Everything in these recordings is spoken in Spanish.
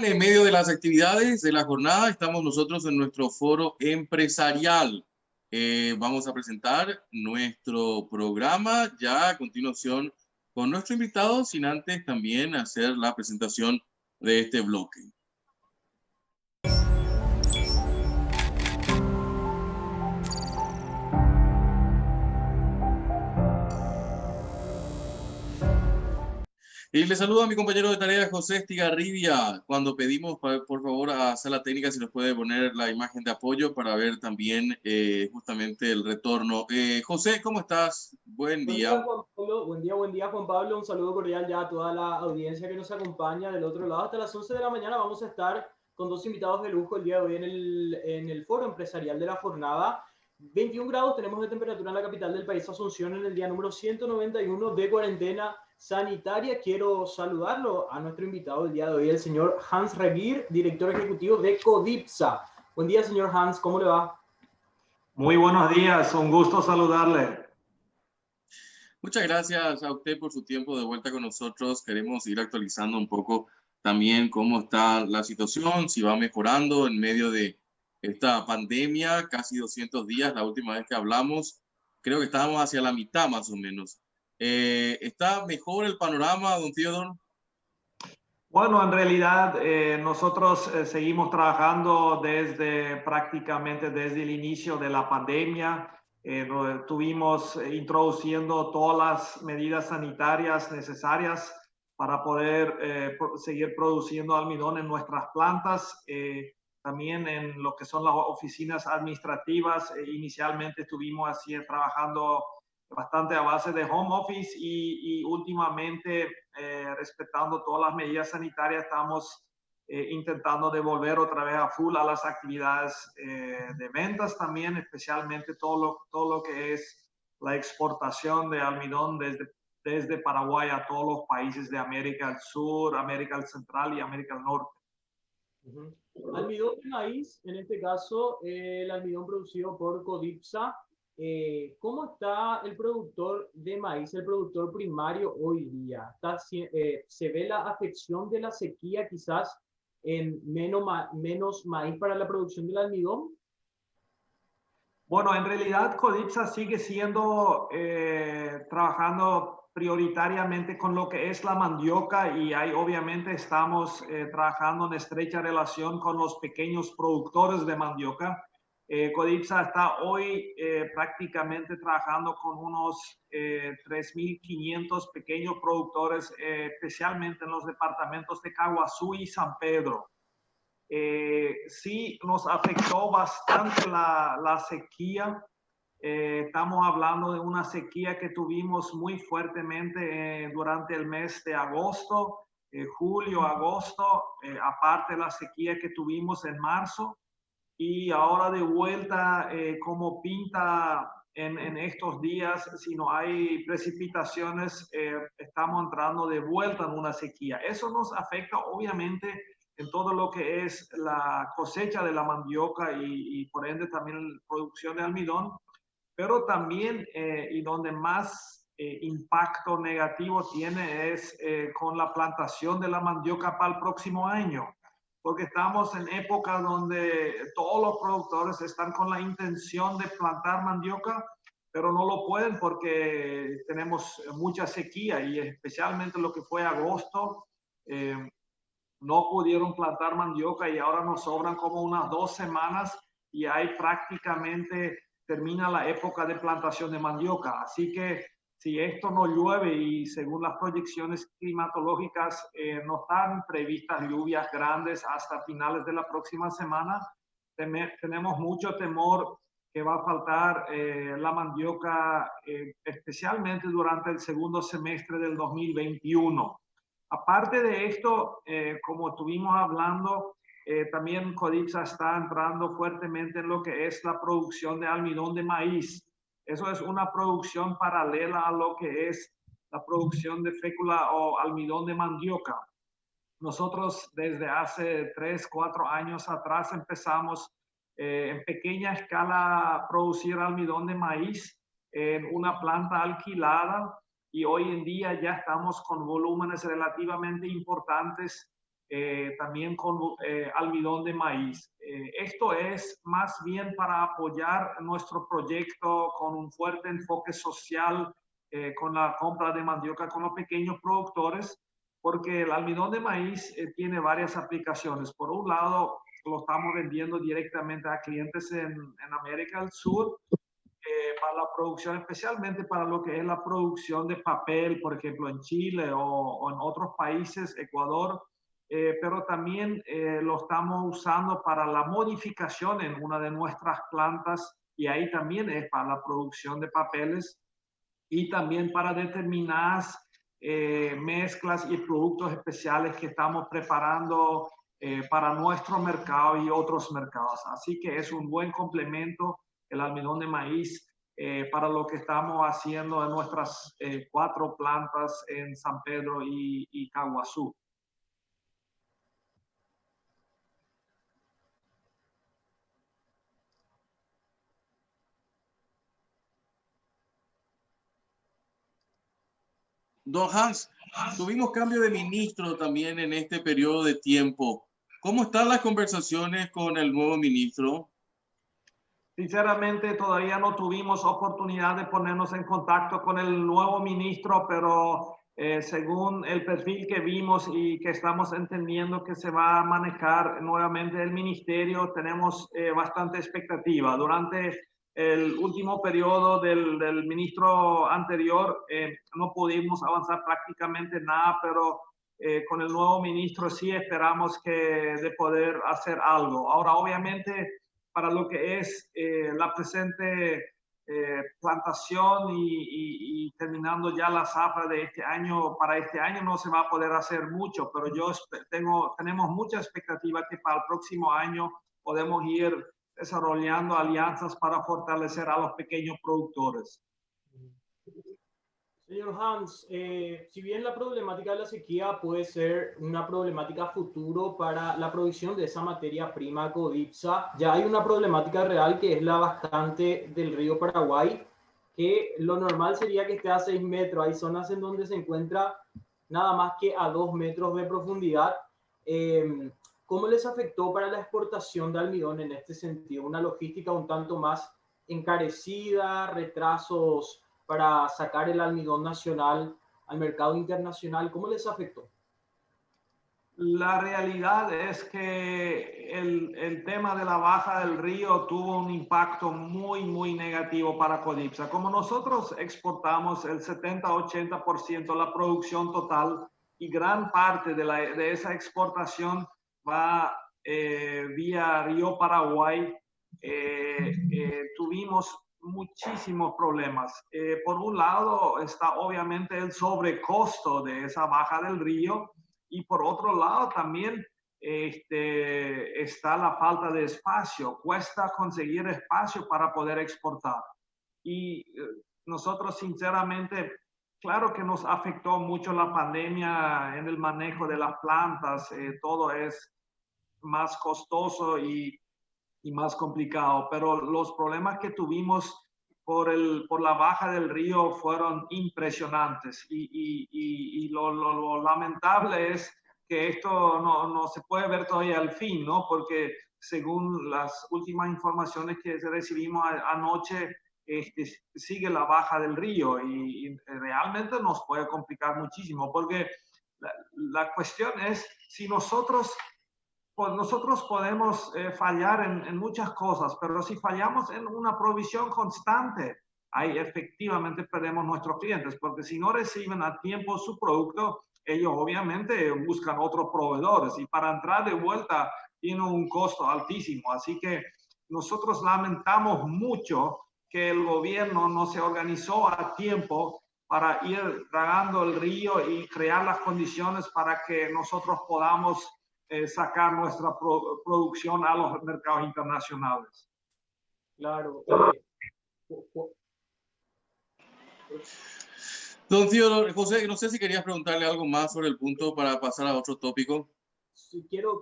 tal? En medio de las actividades de la jornada, estamos nosotros en nuestro foro empresarial. Vamos a presentar nuestro programa ya a continuación con nuestro invitado, sin antes también hacer la presentación de este bloque. Y le saludo a mi compañero de tarea, José Estigarribia, cuando pedimos, por favor, a Sala Técnica si nos puede poner la imagen de apoyo para ver también justamente el retorno. José, ¿cómo estás? Buen día. Juan Pablo. Buen día, Juan Pablo. Un saludo cordial ya a toda la audiencia que nos acompaña del otro lado. Hasta las 11 de la mañana vamos a estar con dos invitados de lujo el día de hoy en el foro empresarial de la jornada. 21 grados tenemos de temperatura en la capital del país, Asunción, en el día número 191 de cuarentena sanitaria. Quiero saludarlo a nuestro invitado el día de hoy, el señor Hans Regier, director ejecutivo de Codipsa. Buen día, señor Hans, ¿cómo le va? Muy buenos días, un gusto saludarle. Muchas gracias a usted por su tiempo de vuelta con nosotros. Queremos ir actualizando un poco también cómo está la situación, si va mejorando en medio de esta pandemia, casi 200 días, la última vez que hablamos, creo que estábamos hacia la mitad más o menos. ¿Está mejor el panorama, don Theodore? Bueno, en realidad nosotros seguimos trabajando prácticamente desde el inicio de la pandemia. Estuvimos introduciendo todas las medidas sanitarias necesarias para poder seguir produciendo almidón en nuestras plantas. También en lo que son las oficinas administrativas, inicialmente estuvimos así trabajando bastante a base de home office y últimamente respetando todas las medidas sanitarias estamos intentando devolver otra vez a full a las actividades de ventas también, especialmente todo lo que es la exportación de almidón desde Paraguay a todos los países de América del Sur, América del Central y América del Norte. Almidón de maíz, en este caso, el almidón producido por Codipsa. ¿Cómo está el productor de maíz, el productor primario hoy día? ¿Se ve la afección de la sequía quizás en menos maíz para la producción del almidón? Bueno, en realidad Codipsa sigue trabajando prioritariamente con lo que es la mandioca y ahí obviamente estamos trabajando en estrecha relación con los pequeños productores de mandioca. Codipsa está hoy prácticamente trabajando con unos 3.500 pequeños productores, especialmente en los departamentos de Caguazú y San Pedro. Sí nos afectó bastante la sequía. Estamos hablando de una sequía que tuvimos muy fuertemente durante el mes de agosto, julio, agosto, aparte de la sequía que tuvimos en marzo. Y ahora de vuelta, como pinta en estos días, si no hay precipitaciones, estamos entrando de vuelta en una sequía. Eso nos afecta obviamente en todo lo que es la cosecha de la mandioca y por ende también la producción de almidón, pero también y donde más impacto negativo tiene es con la plantación de la mandioca para el próximo año, porque estamos en época donde todos los productores están con la intención de plantar mandioca, pero no lo pueden porque tenemos mucha sequía y especialmente lo que fue agosto, no pudieron plantar mandioca y ahora nos sobran como unas 2 semanas y ahí prácticamente termina la época de plantación de mandioca. Así que si esto no llueve y según las proyecciones climatológicas no están previstas lluvias grandes hasta finales de la próxima semana, tenemos mucho temor que va a faltar la mandioca, especialmente durante el segundo semestre del 2021. Aparte de esto, como estuvimos hablando, también Codipsa está entrando fuertemente en lo que es la producción de almidón de maíz. Eso es una producción paralela a lo que es la producción de fécula o almidón de mandioca. Nosotros desde hace 3, 4 años atrás empezamos en pequeña escala a producir almidón de maíz en una planta alquilada y hoy en día ya estamos con volúmenes relativamente importantes también con almidón de maíz. Esto es más bien para apoyar nuestro proyecto con un fuerte enfoque social, con la compra de mandioca con los pequeños productores, porque el almidón de maíz tiene varias aplicaciones. Por un lado, lo estamos vendiendo directamente a clientes en América del Sur, para la producción, especialmente para lo que es la producción de papel, por ejemplo, en Chile o en otros países, Ecuador, pero también lo estamos usando para la modificación en una de nuestras plantas, y ahí también es para la producción de papeles y también para determinadas mezclas y productos especiales que estamos preparando para nuestro mercado y otros mercados. Así que es un buen complemento el almidón de maíz para lo que estamos haciendo en nuestras 4 plantas en San Pedro y Caguazú. Don Hans, tuvimos cambio de ministro también en este periodo de tiempo. ¿Cómo están las conversaciones con el nuevo ministro? Sinceramente, todavía no tuvimos oportunidad de ponernos en contacto con el nuevo ministro, pero según el perfil que vimos y que estamos entendiendo que se va a manejar nuevamente el ministerio, tenemos bastante expectativa. Durante el último periodo del ministro anterior no pudimos avanzar prácticamente nada, pero con el nuevo ministro sí esperamos que de poder hacer algo. Ahora, obviamente, para lo que es la presente plantación y terminando ya la zafra de este año, para este año no se va a poder hacer mucho, pero tenemos mucha expectativa que para el próximo año podemos ir desarrollando alianzas para fortalecer a los pequeños productores. Señor Hans, si bien la problemática de la sequía puede ser una problemática futuro para la provisión de esa materia prima Codipsa, ya hay una problemática real que es la bastante del río Paraguay, que lo normal sería que esté a 6 metros. Hay zonas en donde se encuentra nada más que a 2 metros de profundidad. ¿Cómo les afectó para la exportación de almidón en este sentido? Una logística un tanto más encarecida, retrasos para sacar el almidón nacional al mercado internacional. ¿Cómo les afectó? La realidad es que el tema de la baja del río tuvo un impacto muy negativo para Codipsa. Como nosotros exportamos el 70-80% de la producción total y gran parte de esa exportación va vía Río Paraguay, tuvimos muchísimos problemas. Por un lado está obviamente el sobrecosto de esa baja del río, y por otro lado también está la falta de espacio. Cuesta conseguir espacio para poder exportar. Y nosotros sinceramente, claro que nos afectó mucho la pandemia en el manejo de las plantas. Todo es más costoso y más complicado, pero los problemas que tuvimos por la baja del río fueron impresionantes, y lo lamentable es que esto no se puede ver todavía al fin, ¿no? Porque según las últimas informaciones que recibimos anoche, sigue la baja del río, y realmente nos puede complicar muchísimo, porque la cuestión es si nosotros podemos fallar en muchas cosas, pero si fallamos en una provisión constante, ahí efectivamente perdemos nuestros clientes, porque si no reciben a tiempo su producto, ellos obviamente buscan otros proveedores, y para entrar de vuelta tiene un costo altísimo. Así que nosotros lamentamos mucho que el gobierno no se organizó a tiempo para ir dragando el río y crear las condiciones para que nosotros podamos sacar nuestra producción a los mercados internacionales. Claro. Don Theodore, José, no sé si querías preguntarle algo más sobre el punto para pasar a otro tópico. Sí, quiero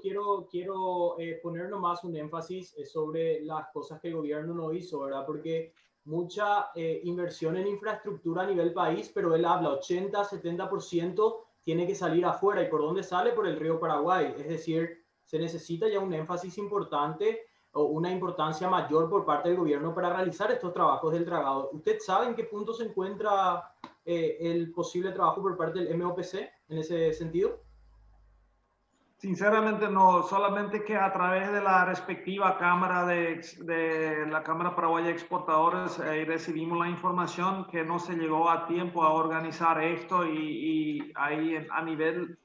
poner nomás un énfasis sobre las cosas que el gobierno no hizo, ¿verdad? Porque mucha inversión en infraestructura a nivel país, pero él habla 80-70% tiene que salir afuera. ¿Y por dónde sale? Por el río Paraguay. Es decir, se necesita ya un énfasis importante o una importancia mayor por parte del gobierno para realizar estos trabajos del dragado. ¿Usted sabe en qué punto se encuentra el posible trabajo por parte del MOPC en ese sentido? Sinceramente no, solamente que a través de la respectiva Cámara de la Cámara Paraguaya de Exportadores recibimos la información que no se llegó a tiempo a organizar esto y ahí a nivel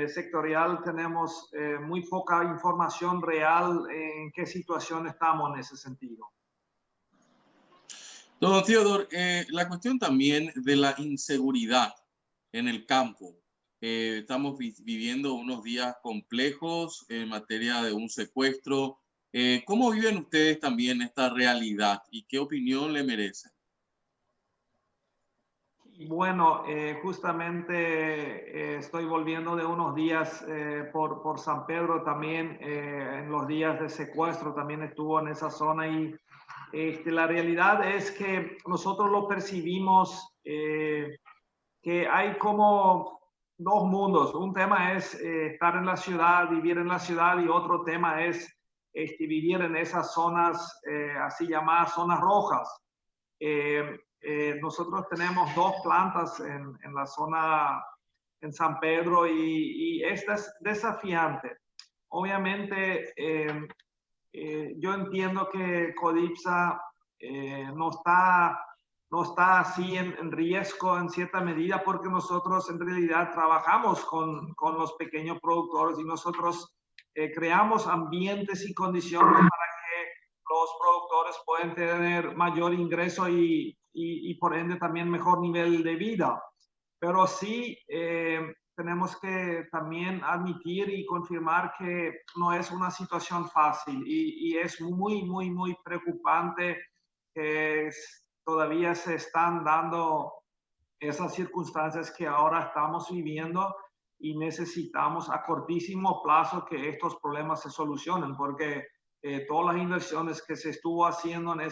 sectorial tenemos muy poca información real en qué situación estamos en ese sentido. Don Theodor, la cuestión también de la inseguridad en el campo. Estamos viviendo unos días complejos en materia de un secuestro. ¿Cómo viven ustedes también esta realidad y qué opinión le merecen? Bueno, justamente estoy volviendo de unos días por San Pedro también, en los días de secuestro también estuvo en esa zona y la realidad es que nosotros lo percibimos que hay como dos mundos. Un tema es estar en la ciudad, vivir en la ciudad y otro tema es vivir en esas zonas así llamadas zonas rojas. Nosotros tenemos 2 plantas en la zona en San Pedro y esta es desafiante. Obviamente, yo entiendo que Codipsa no está así en riesgo en cierta medida porque nosotros en realidad trabajamos con los pequeños productores y nosotros creamos ambientes y condiciones para que los productores puedan tener mayor ingreso y por ende también mejor nivel de vida. Pero sí tenemos que también admitir y confirmar que no es una situación fácil y es muy, muy, muy preocupante que todavía se están dando esas circunstancias que ahora estamos viviendo y necesitamos a cortísimo plazo que estos problemas se solucionen porque todas las inversiones que se estuvo haciendo en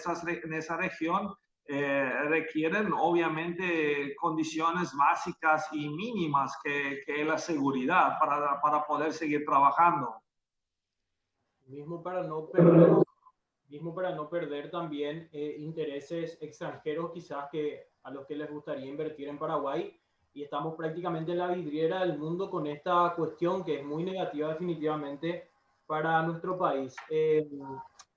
esa región requieren obviamente condiciones básicas y mínimas que es la seguridad para poder seguir trabajando. Mismo para no perder también intereses extranjeros quizás que a los que les gustaría invertir en Paraguay y estamos prácticamente en la vidriera del mundo con esta cuestión que es muy negativa definitivamente para nuestro país.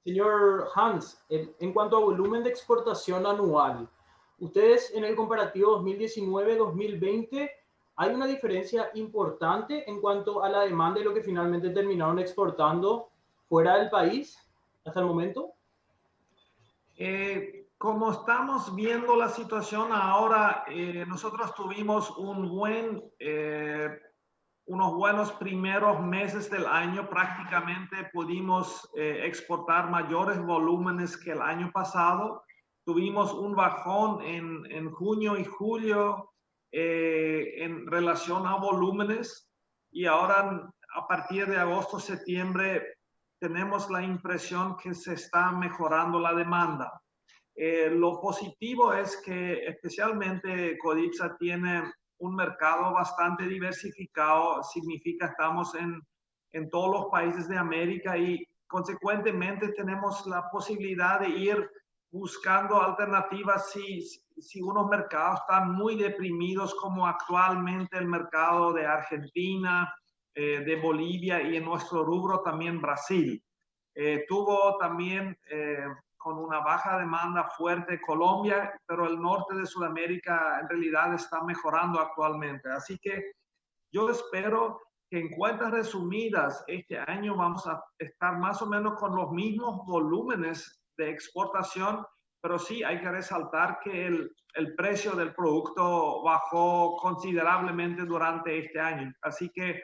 Señor Hans, en cuanto a volumen de exportación anual, ustedes en el comparativo 2019-2020, ¿hay una diferencia importante en cuanto a la demanda y lo que finalmente terminaron exportando fuera del país hasta el momento? Como estamos viendo la situación ahora, nosotros tuvimos unos buenos primeros meses del año. Prácticamente pudimos exportar mayores volúmenes que el año pasado. Tuvimos un bajón en junio y julio en relación a volúmenes y ahora a partir de agosto, septiembre tenemos la impresión que se está mejorando la demanda. Lo positivo es que especialmente Codipsa tiene un mercado bastante diversificado, significa estamos en todos los países de América y consecuentemente tenemos la posibilidad de ir buscando alternativas si unos mercados están muy deprimidos como actualmente el mercado de Argentina, de Bolivia y en nuestro rubro también Brasil. Tuvo también con una baja demanda fuerte Colombia, pero el norte de Sudamérica en realidad está mejorando actualmente. Así que yo espero que en cuentas resumidas este año vamos a estar más o menos con los mismos volúmenes de exportación, pero sí hay que resaltar que el precio del producto bajó considerablemente durante este año. Así que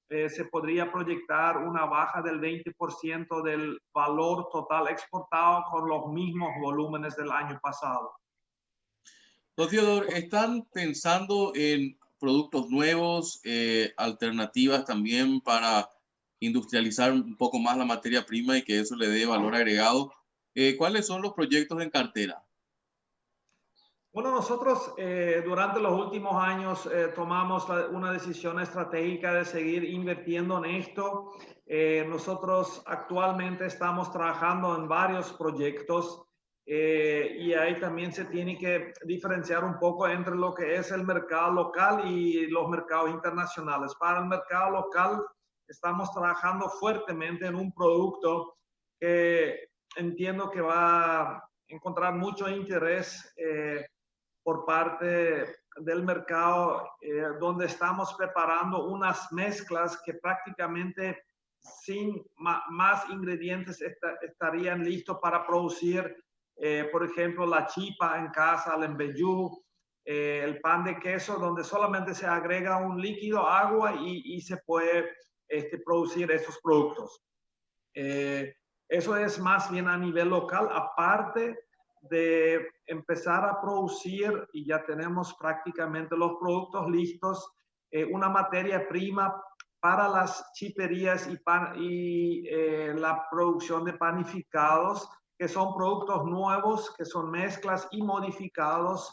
se podría proyectar una baja del 20% del valor total exportado con los mismos volúmenes del año pasado. Don Theodor, ¿están pensando en productos nuevos, alternativas también para industrializar un poco más la materia prima y que eso le dé valor agregado? ¿Cuáles son los proyectos en cartera? Bueno, nosotros durante los últimos años tomamos una decisión estratégica de seguir invirtiendo en esto. Nosotros actualmente estamos trabajando en varios proyectos y ahí también se tiene que diferenciar un poco entre lo que es el mercado local y los mercados internacionales. Para el mercado local estamos trabajando fuertemente en un producto que entiendo que va a encontrar mucho interés por parte del mercado, donde estamos preparando unas mezclas que prácticamente sin más ingredientes estarían listos para producir, por ejemplo, la chipa en casa, el embellú, el pan de queso, donde solamente se agrega un líquido, agua y se puede producir esos productos. Eso es más bien a nivel local, aparte de empezar a producir, y ya tenemos prácticamente los productos listos, una materia prima para las chiperías y la producción de panificados, que son productos nuevos, que son mezclas y modificados,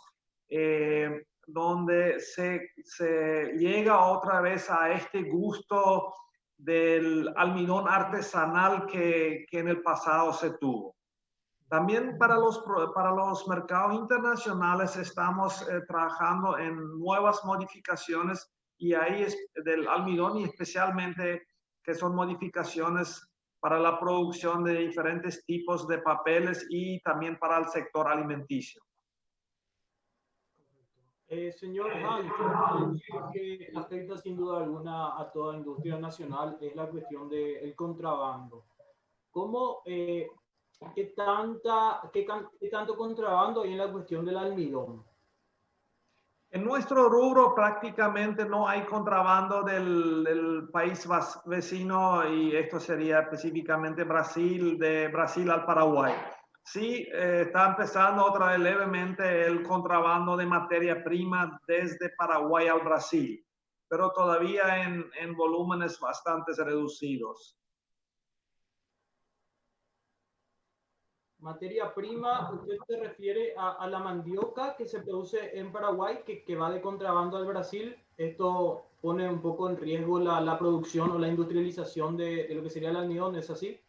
donde se llega otra vez a este gusto del almidón artesanal que en el pasado se tuvo. También para los mercados internacionales estamos trabajando en nuevas modificaciones y ahí es del almidón y especialmente que son modificaciones para la producción de diferentes tipos de papeles y también para el sector alimenticio. Señor Han, que afecta sin duda alguna a toda industria nacional es la cuestión del contrabando. ¿Cómo, qué tanto contrabando hay en la cuestión del almidón? En nuestro rubro prácticamente no hay contrabando del país vecino y esto sería específicamente Brasil, de Brasil al Paraguay. Sí, está empezando otra vez levemente el contrabando de materia prima desde Paraguay al Brasil, pero todavía en volúmenes bastante reducidos. Materia prima, usted se refiere a la mandioca que se produce en Paraguay, que va de contrabando al Brasil. Esto pone un poco en riesgo la producción o la industrialización de lo que sería el almidón, ¿es así?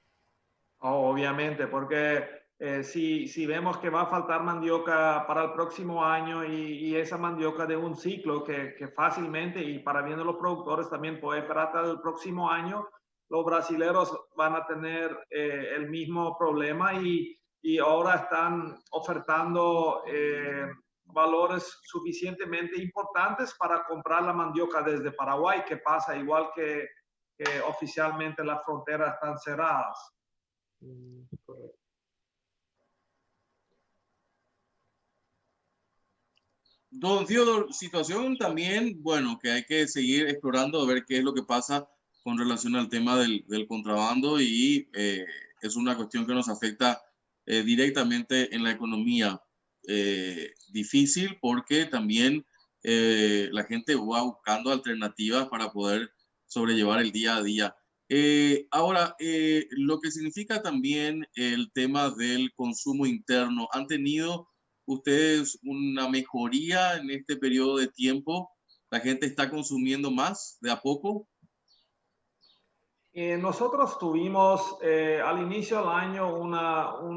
Oh, obviamente, porque si vemos que va a faltar mandioca para el próximo año y esa mandioca de un ciclo que fácilmente y para bien de los productores también puede esperar hasta el próximo año, los brasileros van a tener el mismo problema y ahora están ofertando valores suficientemente importantes para comprar la mandioca desde Paraguay, que pasa igual que oficialmente las fronteras están cerradas. Correcto. Don Theodore, situación también, bueno, que hay que seguir explorando a ver qué es lo que pasa con relación al tema del contrabando y es una cuestión que nos afecta directamente en la economía. Difícil porque también la gente va buscando alternativas para poder sobrellevar el día a día. Ahora, lo que significa también el tema del consumo interno, ¿han tenido ustedes una mejoría en este periodo de tiempo? ¿La gente está consumiendo más de a poco? Nosotros tuvimos al inicio del año un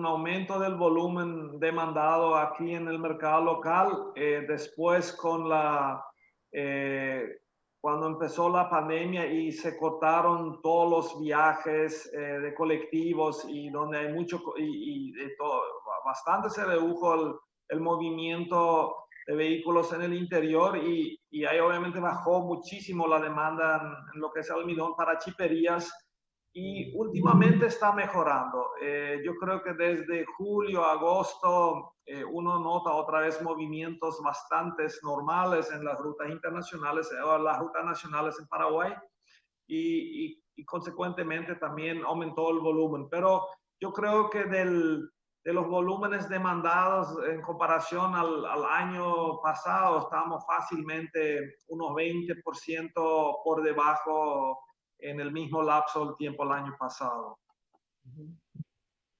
aumento del volumen demandado aquí en el mercado local. Después cuando empezó la pandemia y se cortaron todos los viajes de colectivos y donde hay mucho y todo, bastante se redujo el movimiento de vehículos en el interior y ahí obviamente bajó muchísimo la demanda en lo que es almidón para chiperías y últimamente está mejorando. Yo creo que desde julio, agosto, uno nota otra vez movimientos bastante normales en las rutas internacionales o las rutas nacionales en Paraguay y consecuentemente también aumentó el volumen. Pero yo creo que de los volúmenes demandados en comparación al año pasado, estamos fácilmente unos 20% por debajo en el mismo lapso del tiempo el año pasado.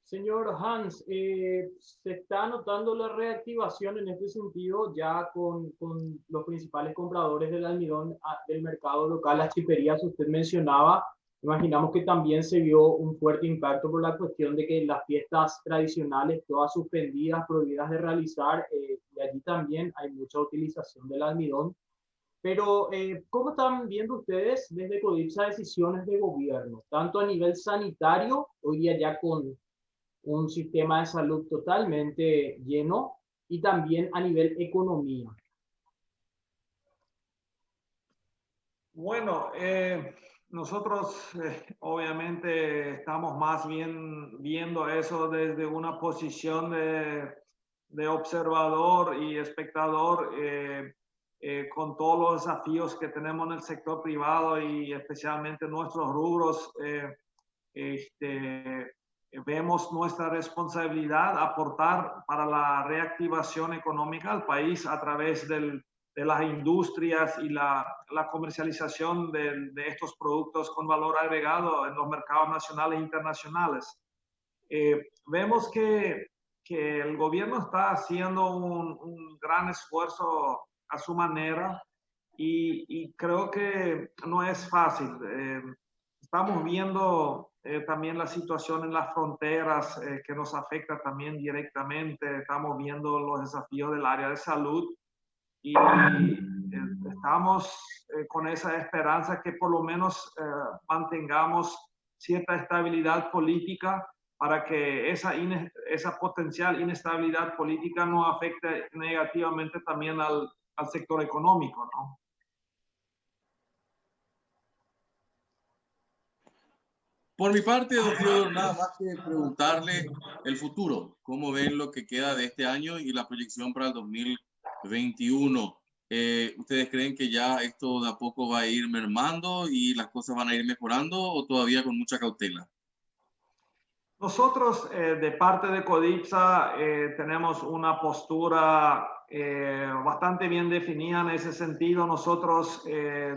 Señor Hans, se está notando la reactivación en este sentido ya con los principales compradores del almidón del mercado local, las chiperías usted mencionaba. Imaginamos que también se vio un fuerte impacto por la cuestión de que las fiestas tradicionales, todas suspendidas, prohibidas de realizar, y allí también hay mucha utilización del almidón. Pero, ¿cómo están viendo ustedes desde Codipsa decisiones de gobierno, tanto a nivel sanitario, hoy día ya con un sistema de salud totalmente lleno, y también a nivel economía? Bueno, nosotros obviamente estamos más bien viendo eso desde una posición de observador y espectador, con todos los desafíos que tenemos en el sector privado y especialmente nuestros rubros. Vemos nuestra responsabilidad aportar para la reactivación económica al país a través de las industrias y la comercialización de estos productos con valor agregado en los mercados nacionales e internacionales. Vemos que el gobierno está haciendo un gran esfuerzo a su manera y creo que no es fácil. Estamos viendo también la situación en las fronteras, que nos afecta también directamente. Estamos viendo los desafíos del área de salud y estamos con esa esperanza que por lo menos mantengamos cierta estabilidad política para que esa potencial inestabilidad política no afecte negativamente también al sector económico, ¿no? Por mi parte, don Theodor, nada más que preguntarle el futuro. ¿Cómo ven lo que queda de este año y la proyección para el 2021? ¿Ustedes creen que ya esto de a poco va a ir mermando y las cosas van a ir mejorando o todavía con mucha cautela? Nosotros, de parte de Codipsa, tenemos una postura bastante bien definida en ese sentido. Nosotros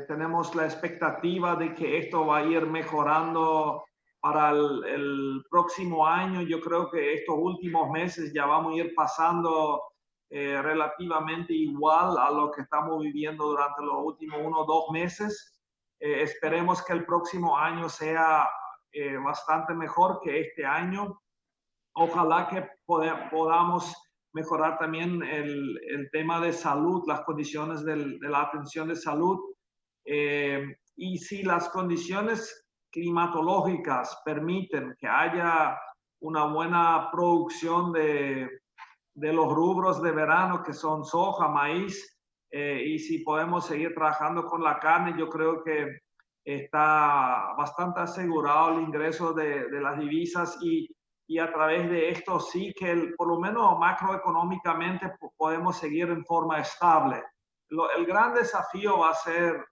tenemos la expectativa de que esto va a ir mejorando para el próximo año. Yo creo que estos últimos meses ya vamos a ir pasando relativamente igual a lo que estamos viviendo durante los últimos 1 o 2 meses. Esperemos que el próximo año sea bastante mejor que este año. Ojalá que podamos mejorar también el tema de salud, las condiciones de la atención de salud. Y si las condiciones climatológicas permiten que haya una buena producción de los rubros de verano, que son soja, maíz, y si podemos seguir trabajando con la carne, yo creo que está bastante asegurado el ingreso de las divisas y a través de esto sí que por lo menos macroeconómicamente podemos seguir en forma estable. El gran desafío va a ser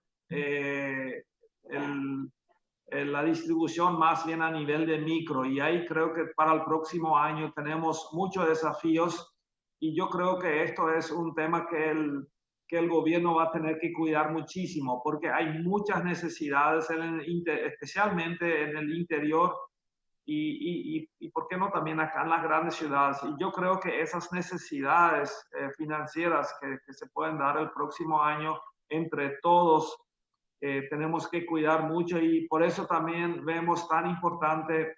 la distribución más bien a nivel de micro, y ahí creo que para el próximo año tenemos muchos desafíos y yo creo que esto es un tema que el gobierno va a tener que cuidar muchísimo porque hay muchas necesidades, especialmente en el interior y por qué no también acá en las grandes ciudades. Y yo creo que esas necesidades financieras que se pueden dar el próximo año entre todos, tenemos que cuidar mucho y por eso también vemos tan importante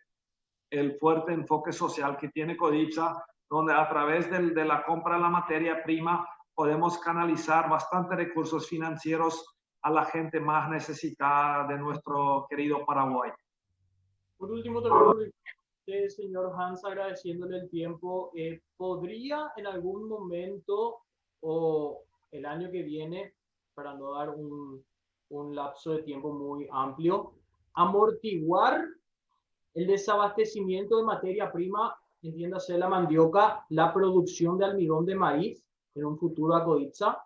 el fuerte enfoque social que tiene Codipsa, donde a través de la compra de la materia prima podemos canalizar bastante recursos financieros a la gente más necesitada de nuestro querido Paraguay. Por último, también, señor Hans, agradeciéndole el tiempo, ¿podría en algún momento o el año que viene, para no dar un lapso de tiempo muy amplio, amortiguar el desabastecimiento de materia prima, entiéndase la mandioca, la producción de almidón de maíz en un futuro a Codipsa?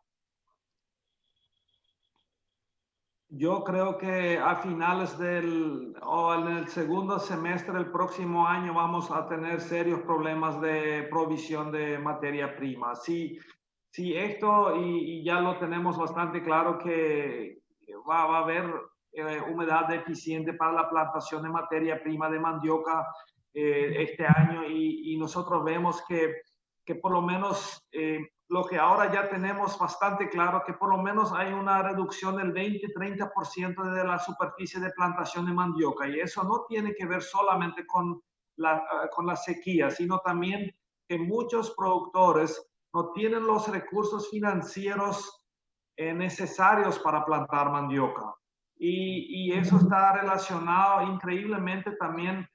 Yo creo que a finales o en el segundo semestre del próximo año vamos a tener serios problemas de provisión de materia prima. Si esto, y ya lo tenemos bastante claro, que va a haber humedad deficiente para la plantación de materia prima de mandioca, este año y nosotros vemos que por lo menos lo que ahora ya tenemos bastante claro, que por lo menos hay una reducción del 20-30% de la superficie de plantación de mandioca, y eso no tiene que ver solamente con la sequía, sino también que muchos productores no tienen los recursos financieros necesarios para plantar mandioca. Y eso está relacionado increíblemente también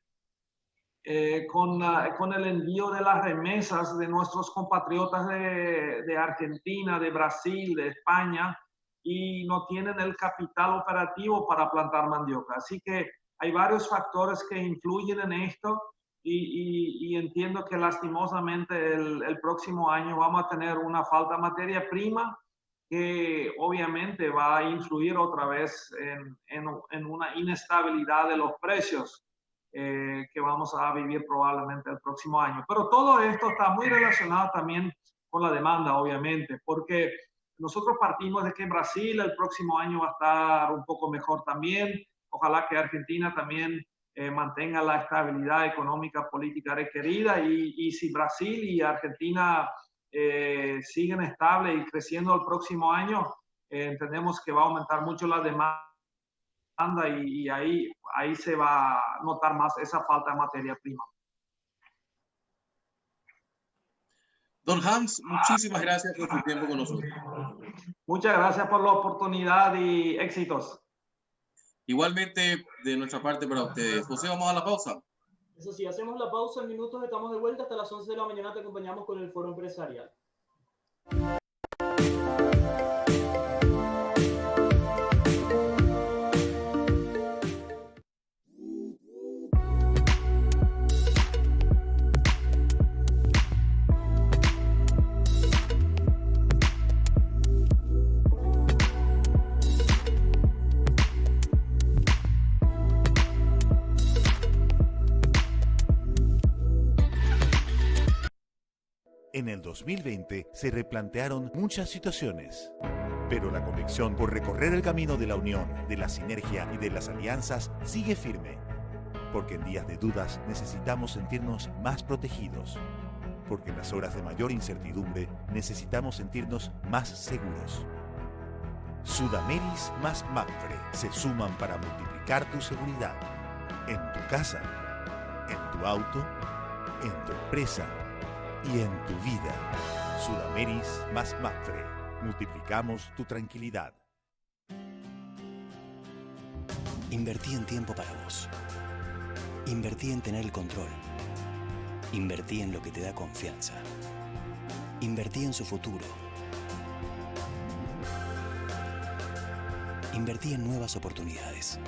con el envío de las remesas de nuestros compatriotas de Argentina, de Brasil, de España, y no tienen el capital operativo para plantar mandioca. Así que hay varios factores que influyen en esto y entiendo que lastimosamente el próximo año vamos a tener una falta de materia prima que obviamente va a influir otra vez en una inestabilidad de los precios que vamos a vivir probablemente el próximo año. Pero todo esto está muy relacionado también con la demanda, obviamente, porque nosotros partimos de que Brasil el próximo año va a estar un poco mejor también. Ojalá que Argentina también mantenga la estabilidad económica, política requerida, y si Brasil y Argentina siguen estables y creciendo el próximo año, entendemos que va a aumentar mucho la demanda y ahí se va a notar más esa falta de materia prima. Don Hans, muchísimas gracias por su tiempo con nosotros. Muchas gracias por la oportunidad y éxitos. Igualmente de nuestra parte para ustedes. José, vamos a la pausa. Eso sí, hacemos la pausa en minutos, estamos de vuelta hasta las 11 de la mañana, te acompañamos con el Foro Empresarial. En el 2020 se replantearon muchas situaciones, pero la convicción por recorrer el camino de la unión, de la sinergia y de las alianzas sigue firme, porque en días de dudas necesitamos sentirnos más protegidos, porque en las horas de mayor incertidumbre necesitamos sentirnos más seguros. Sudameris más Mapfre se suman para multiplicar tu seguridad en tu casa, en tu auto, en tu empresa y en tu vida. Sudameris más Mapfre. Multiplicamos tu tranquilidad. Invertí en tiempo para vos. Invertí en tener el control. Invertí en lo que te da confianza. Invertí en su futuro. Invertí en nuevas oportunidades.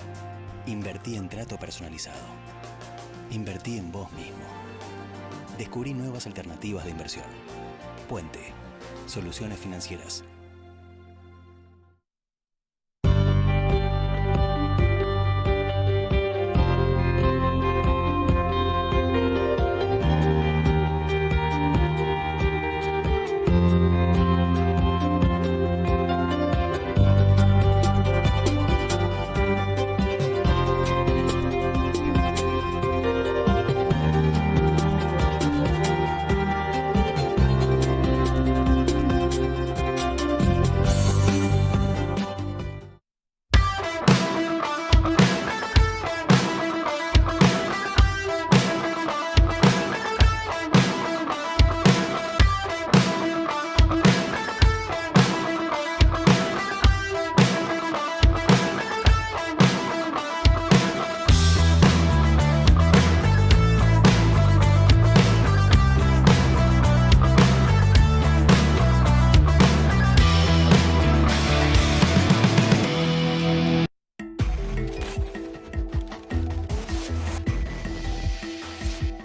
Invertí en trato personalizado. Invertí en vos mismo. Descubrí nuevas alternativas de inversión. Puente. Soluciones financieras.